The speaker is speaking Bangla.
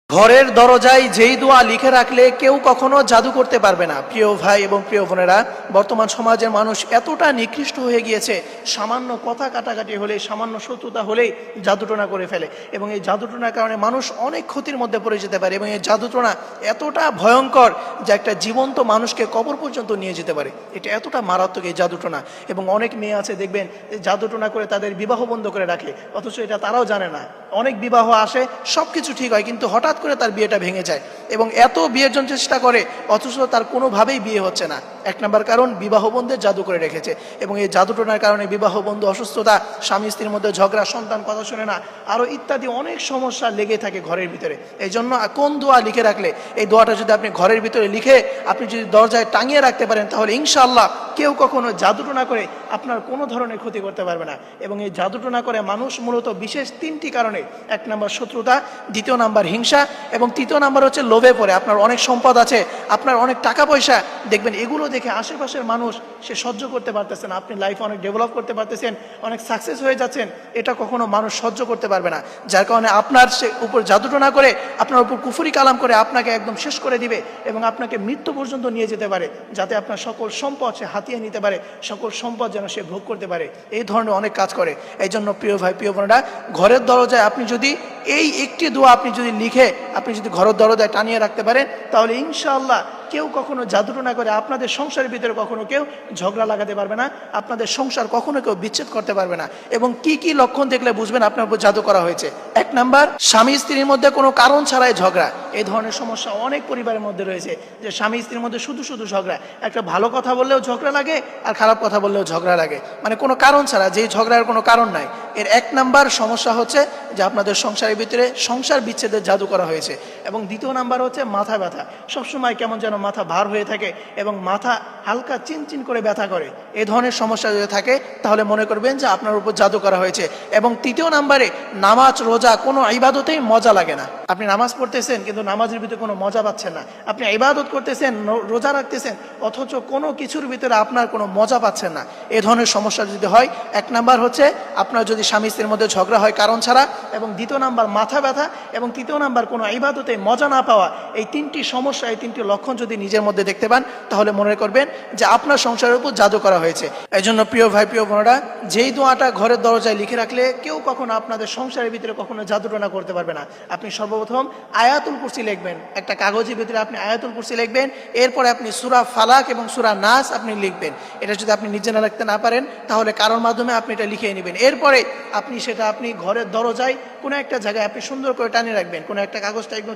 ঘরের দরজায় যেই দোয়া লিখে রাখলে কেউ কখনো জাদু করতে পারবে না। প্রিয় ভাই এবং প্রিয় বোনেরা, বর্তমান সমাজের মানুষ এতটা নিকৃষ্ট হয়ে গিয়েছে, সামান্য কথা কাটাকাটি হলে, সামান্য শত্রুতা হলেই জাদুটোনা করে ফেলে এবং এই জাদুটোনার কারণে মানুষ অনেক ক্ষতির মধ্যে পড়ে যেতে পারে এবং এই জাদুটোনা এতটা ভয়ঙ্কর যে একটা জীবন্ত মানুষকে কবর পর্যন্ত নিয়ে যেতে পারে। এটা এতটা মারাত্মক এই জাদুটোনা। এবং অনেক মেয়ে আছে দেখবেন জাদুটোনা করে তাদের বিবাহ বন্ধ করে রাখে, অথচ এটা তারাও জানে না। অনেক বিবাহ আসে, সব কিছু ঠিক হয়, কিন্তু হঠাৎ করে তার বিয়েটা ভেঙে যায় এবং এত বিয়ের জন্য চেষ্টা করে, অথচ তার কোনোভাবেই বিয়ে হচ্ছে না। এক নম্বর কারণ, বিবাহ বন্ধের জাদু করে রেখেছে এবং এই জাদুটোনার কারণে বিবাহ বন্ধু, অসুস্থতা, স্বামী স্ত্রীর মধ্যে ঝগড়া, সন্তান কথা শুনে না, আরও ইত্যাদি অনেক সমস্যা লেগে থাকে ঘরের ভিতরে। এই জন্য কোন দোয়া লিখে রাখলে, এই দোয়াটা যদি আপনি ঘরের ভিতরে লিখে আপনি যদি দরজায় টাঙিয়ে রাখতে পারেন, তাহলে ইনশাআল্লাহ কেউ কখনো জাদুটোনা করে আপনার কোনো ধরনের ক্ষতি করতে পারবে না। এবং এই জাদুটোনা করে মানুষ মূলত বিশেষ তিনটি কারণে: এক নম্বর শত্রুতা, দ্বিতীয় নাম্বার হিংসা এবং তৃতীয় নাম্বার হচ্ছে লোভে পড়ে। আপনার অনেক সম্পদ আছে, আপনার অনেক টাকা পয়সা, দেখবেন এগুলো দেখে আশেপাশের মানুষ সে সহ্য করতে পারতেছে না। আপনি লাইফে অনেক ডেভেলপ করতে পারতেছেন, অনেক সাকসেস হয়ে যাচ্ছেন, এটা কখনো মানুষ সহ্য করতে পারবে না। যার কারণে আপনার সে উপর জাদুটোনা করে, আপনার উপর কুফরি কালাম করে আপনাকে একদম শেষ করে দিবে এবং আপনাকে মৃত্যু পর্যন্ত নিয়ে যেতে পারে, যাতে আপনার সকল সম্পদ সে হাতিয়ে নিতে পারে, সকল সম্পদ যেন সে ভোগ করতে পারে। এই ধরনের অনেক কাজ করে। এই জন্য প্রিয় ভাই, প্রিয় বোনেরা, ঘরের দরজায় আপনি যদি এই একটি দোয়া আপনি যদি লিখে আপনি যদি ঘরের দরজায় টানিয়ে রাখতে পারেন, তাহলে ইনশাআল্লাহ কেউ কখনো জাদুটোনা করে আপনাদের সংসারের ভিতরে কখনো কেউ ঝগড়া লাগাতে পারবে না, আপনাদের সংসার কখনো কেউ বিচ্ছেদ করতে পারবে না। এবং কি কি লক্ষণ দেখলে বুঝবেন আপনার উপর জাদু করা হয়েছে? এক নাম্বার, স্বামী স্ত্রীর মধ্যে কোনো কারণ ছাড়াই ঝগড়া। এই ধরনের সমস্যা অনেক পরিবারের মধ্যে রয়েছে, যে স্বামী স্ত্রীর মধ্যে শুধু শুধু ঝগড়া। একটা ভালো কথা বললেও ঝগড়া লাগে আর খারাপ কথা বললেও ঝগড়া লাগে, মানে কোনো কারণ ছাড়া, যেই ঝগড়ার কোনো কারণ নাই। এর এক নাম্বার সমস্যা হচ্ছে যে আপনাদের সংসারের ভিতরে সংসার বিচ্ছেদের জাদু করা হয়েছে। এবং দ্বিতীয় নাম্বার হচ্ছে মাথা ব্যথা, সবসময় কেমন যেন মাথা ভার হয়ে থাকে এবং মাথা হালকা চিনচিন করে ব্যথা করে। এই ধরনের সমস্যা যদি থাকে, তাহলে মনে করবেন যে আপনার উপর জাদু করা হয়েছে। এবং তৃতীয় নাম্বারে, নামাজ রোজা কোনো ইবাদতেই মজা লাগে না। আপনি নামাজ পড়তেছেন কিন্তু নামাজের ভিতরে কোনো মজা পাচ্ছেন না। আপনি ইবাদত করতেছেন, রোজা রাখতেছেন, অথচ কোনো কিছুর ভিতরে আপনার কোনো মজা পাচ্ছেন না। এই ধরনের সমস্যা যদি হয়, এক নাম্বার হচ্ছে আপনার যদি স্বামী স্ত্রীর মধ্যে ঝগড়া হয় কারণ ছাড়া, এবং দ্বিতীয় নাম্বার মাথা ব্যথা, এবং তৃতীয় নাম্বার কোনো ইবাদতে মজা না পাওয়া। এই তিনটি সমস্যা, এই তিনটি লক্ষণ যদি নিজের মধ্যে দেখতে পান, তাহলে মনে করবেন যে আপনার সংসারের উপর জাদু করা হয়েছে। এই জন্য প্রিয় ভাই, প্রিয় বোনেরা, যেই দোয়াটা ঘরের দরজায় লিখে রাখলে কেউ কখনো আপনাদের সংসারের ভিতরে কখনো জাদুটোনা করতে পারবে না। আপনি সর্বপ্রথম আয়াতুল কুরসি লিখবেন, একটা কাগজের ভিতরে আপনি আয়াতুল কুরসি লিখবেন। এরপরে আপনি সূরা ফালাক এবং সূরা নাস আপনি লিখবেন। এটা যদি আপনি নিজে না লিখতে না পারেন, তাহলে কারোর মাধ্যমে আপনি এটা লিখে নেবেন। এরপরে আপনি সেটা আপনি ঘরের দরজায় কোনো একটা জায়গায় আপনি সুন্দর করে টানিয়ে রাখবেন, কোনো একটা কাগজটা একদম